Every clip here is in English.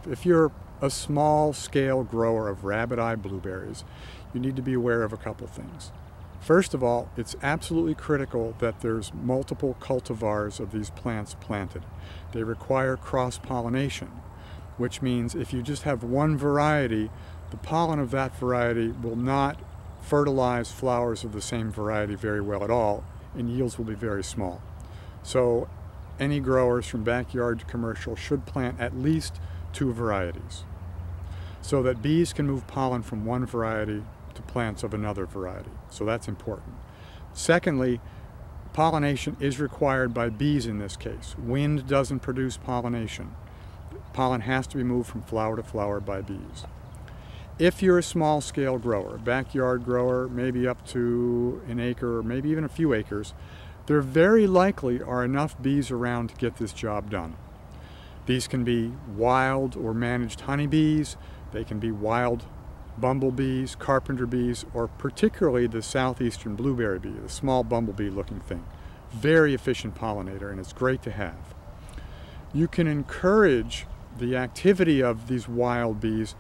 If you're a small-scale grower of rabbiteye blueberries, you need to be aware of a couple things. First of all, it's absolutely critical that there's multiple cultivars of these plants planted. They require cross-pollination, which means if you just have one variety, the pollen of that variety will not fertilize flowers of the same variety very well at all, and yields will be very small. So any growers from backyard to commercial should plant at least 2 varieties so that bees can move pollen from one variety to plants of another variety. So that's important. Secondly, pollination is required by bees in this case. Wind doesn't produce pollination. Pollen has to be moved from flower to flower by bees. If you're a small-scale grower, backyard grower, maybe up to an acre or maybe even a few acres, there very likely are enough bees around to get this job done. These can be wild or managed honeybees, they can be wild bumblebees, carpenter bees, or particularly the southeastern blueberry bee, the small bumblebee-looking thing. Very efficient pollinator, and it's great to have. You can encourage the activity of these wild bees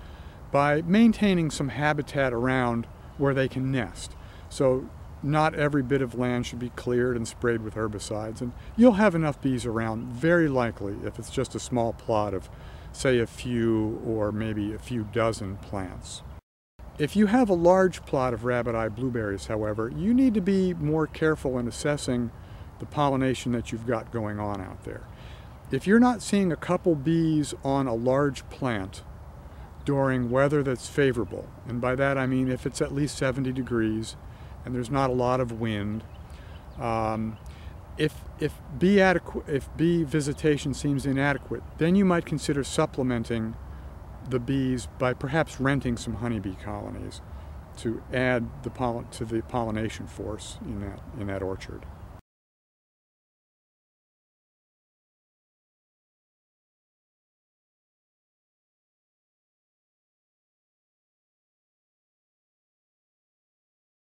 by maintaining some habitat around where they can nest. So not every bit of land should be cleared and sprayed with herbicides, and you'll have enough bees around very likely if it's just a small plot of, say, a few or maybe a few dozen plants. If you have a large plot of rabbiteye blueberries, however, you need to be more careful in assessing the pollination that you've got going on out there. If you're not seeing a couple bees on a large plant during weather that's favorable, and by that I mean if it's at least 70 degrees and there's not a lot of wind, if bee visitation seems inadequate, then you might consider supplementing the bees by perhaps renting some honeybee colonies to add the pollination force in that orchard.